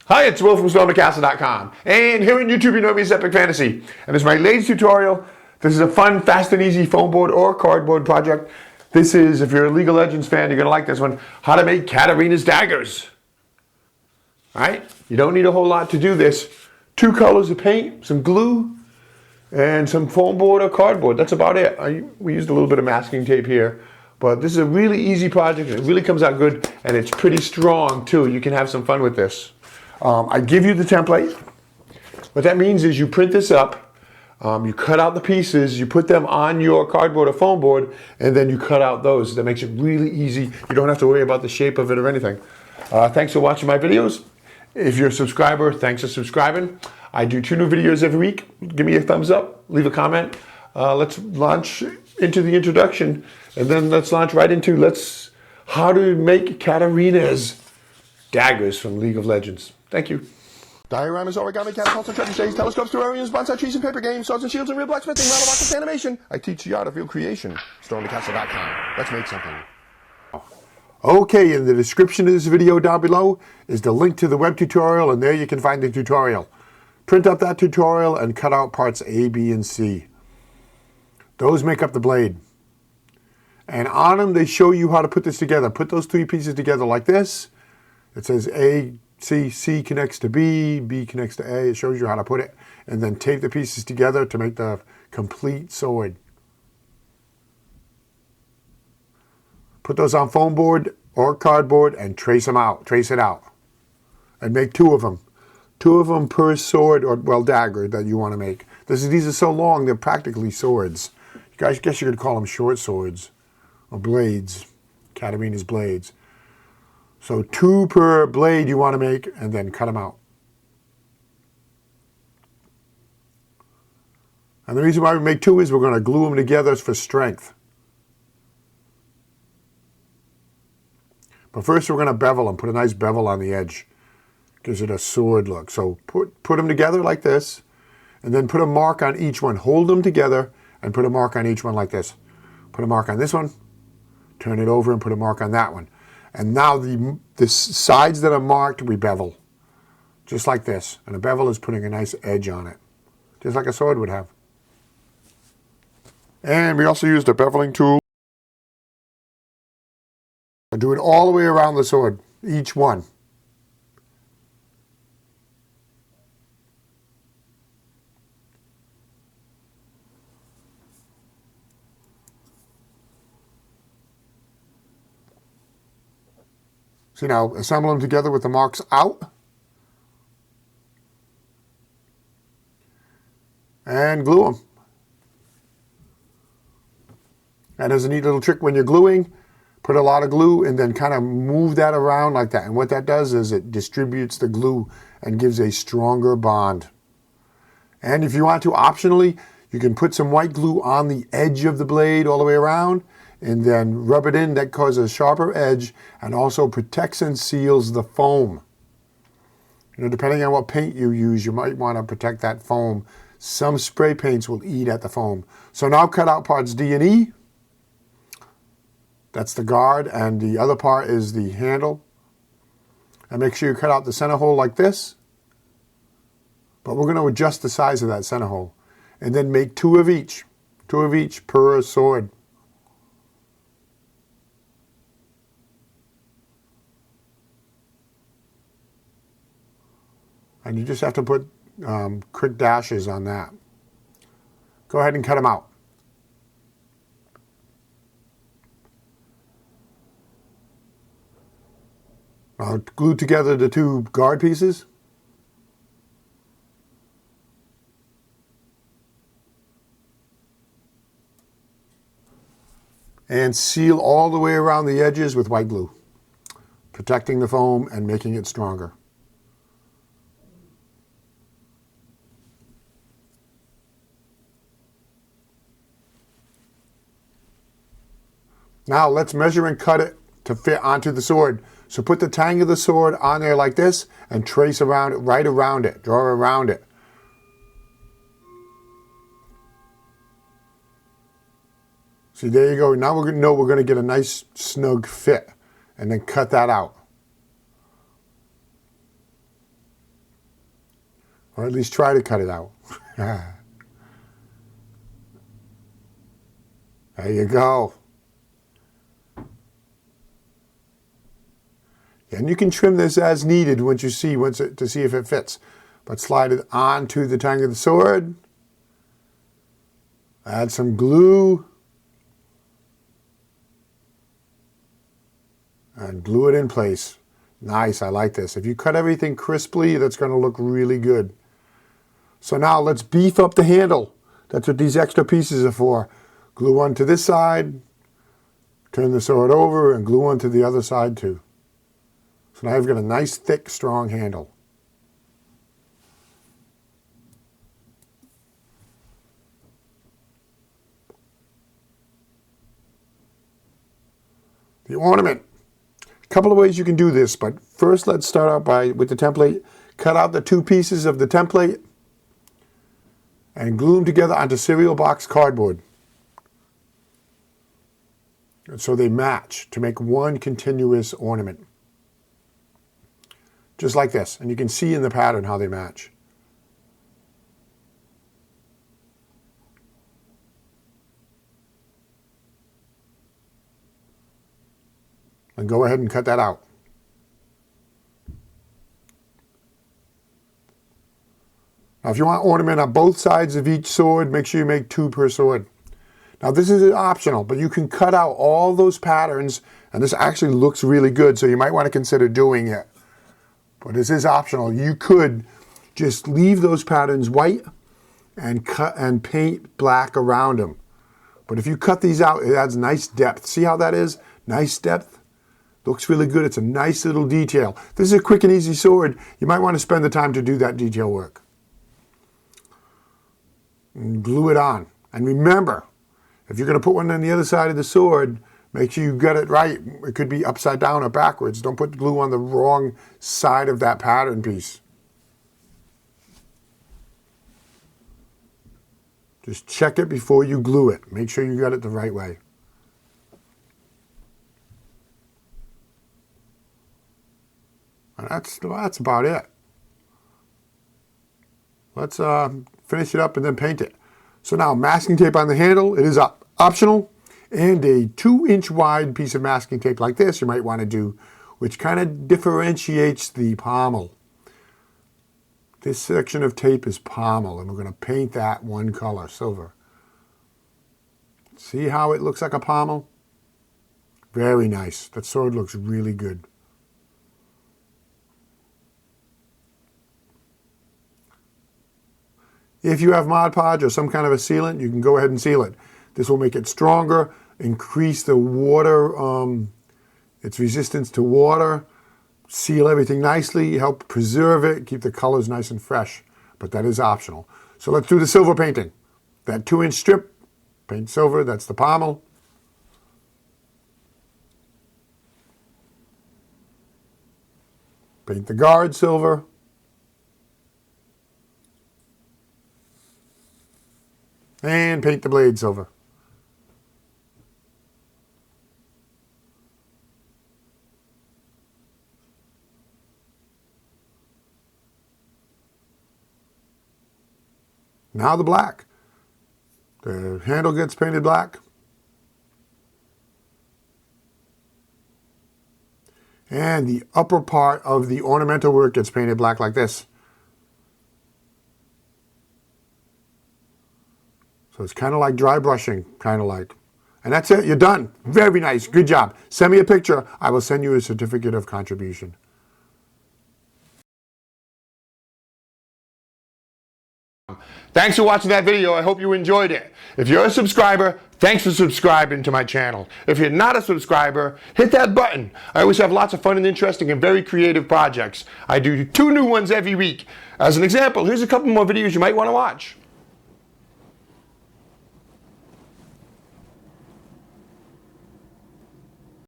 Hi, it's Will from StormTheCastle.com, and here on YouTube you know me as Epic Fantasy, and this is my latest tutorial. This is a fun, fast and easy foam board or cardboard project. This is, if you're a League of Legends fan, you're going to like this one, how to make Katarinas daggers. Alright, you don't need a whole lot to do this. 2 colors of paint, some glue, and some foam board or cardboard. That's about it. We used a little bit of masking tape here, but this is a really easy project. It really comes out good, and it's pretty strong too. You can have some fun with this. I give you the template. What that means is you print this up, you cut out the pieces, you put them on your cardboard or foam board, and then you cut out those. That makes it really easy. You don't have to worry about the shape of it or anything. Thanks for watching my videos. If you're a subscriber, thanks for subscribing. I do 2 new videos every week. Give me a thumbs up, leave a comment. Let's launch into the introduction, and then let's launch right into how to make Katarinas daggers from League of Legends. Thank you. Dioramas, origami, catapults, and treasure shades, telescopes, terrariums, bonsai trees, and paper games, swords and shields, and real blacksmithing, model rockets, animation. I teach the art of real creation. StormTheCastle.com. Let's make something. Okay, in the description of this video down below is the link to the web tutorial, and there you can find the tutorial. Print up that tutorial and cut out parts A, B, and C. Those make up the blade. And on them, they show you how to put this together. Put those 3 pieces together like this. It says A, C connects to B, B connects to A. It shows you how to put it. And then tape the pieces together to make the complete sword. Put those on foam board or cardboard and trace them out. Trace it out. And make 2 of them. 2 of them per sword or, well, dagger that you want to make. These are so long, they're practically swords. I guess you could call them short swords or blades. Katarina's blades. So 2 per blade you want to make, and then cut them out. And the reason why we make 2 is we're going to glue them together for strength. But first we're going to bevel them, put a nice bevel on the edge. Gives it a sword look. So put them together like this, and then put a mark on each one. Hold them together and put a mark on each one like this. Put a mark on this one, turn it over and put a mark on that one. And now the sides that are marked, we bevel. Just like this. And a bevel is putting a nice edge on it. Just like a sword would have. And we also used a beveling tool. I do it all the way around the sword. Each one. See, now assemble them together with the marks out. And glue them. And there's a neat little trick when you're gluing. Put a lot of glue and then kind of move that around like that. And what that does is it distributes the glue and gives a stronger bond. And if you want to, optionally, you can put some white glue on the edge of the blade all the way around. And then rub it in. That causes a sharper edge and also protects and seals the foam. You know, depending on what paint you use, you might want to protect that foam. Some spray paints will eat at the foam. So now cut out parts D and E. That's the guard, and the other part is the handle. And make sure you cut out the center hole like this. But we're going to adjust the size of that center hole. And then make 2 of each. 2 of each per sword. And you just have to put quick dashes on that. Go ahead and cut them out. Now glue together the 2 guard pieces. And seal all the way around the edges with white glue, protecting the foam and making it stronger. Now let's measure and cut it to fit onto the sword. So put the tang of the sword on there like this and trace around it, right around it, draw around it. See, there you go. Now we're going to know we're going to get a nice snug fit, and then cut that out. Or at least try to cut it out. There you go. And you can trim this as needed to see if it fits. But slide it onto the tang of the sword. Add some glue. And glue it in place. Nice, I like this. If you cut everything crisply, that's going to look really good. So now let's beef up the handle. That's what these extra pieces are for. Glue one to this side, turn the sword over, and glue one to the other side too. So now I've got a nice, thick, strong handle. The ornament. A couple of ways you can do this, but first let's start out with the template. Cut out the two pieces of the template and glue them together onto cereal box cardboard. And so they match to make one continuous ornament. Just like this. And you can see in the pattern how they match. And go ahead and cut that out. Now if you want ornament on both sides of each sword, make sure you make 2 per sword. Now this is optional, but you can cut out all those patterns, and this actually looks really good, so you might want to consider doing it. But this is optional. You could just leave those patterns white and cut and paint black around them. But if you cut these out, it adds nice depth. See how that is? Nice depth. Looks really good. It's a nice little detail. This is a quick and easy sword. You might want to spend the time to do that detail work. And glue it on. And remember, if you're going to put one on the other side of the sword, make sure you get it right. It could be upside down or backwards. Don't put the glue on the wrong side of that pattern piece. Just check it before you glue it. Make sure you got it the right way. And that's about it. Let's finish it up and then paint it. So now masking tape on the handle. It is optional. And a 2-inch wide piece of masking tape like this you might want to do, which kind of differentiates the pommel. This section of tape is pommel, and we're going to paint that one color, silver. See how it looks like a pommel? Very nice. That sword looks really good. If you have Mod Podge or some kind of a sealant, you can go ahead and seal it. This will make it stronger, increase the water, its resistance to water, seal everything nicely, help preserve it, keep the colors nice and fresh. But that is optional. So let's do the silver painting. That 2-inch strip, paint silver, that's the pommel. Paint the guard silver. And paint the blade silver. Now the black. The handle gets painted black. And the upper part of the ornamental work gets painted black like this. So it's kind of like dry brushing, kind of like. And that's it, you're done. Very nice, good job. Send me a picture, I will send you a certificate of contribution. Thanks for watching that video, I hope you enjoyed it. If you're a subscriber, thanks for subscribing to my channel. If you're not a subscriber, hit that button. I always have lots of fun and interesting and very creative projects. I do 2 new ones every week. As an example, here's a couple more videos you might want to watch.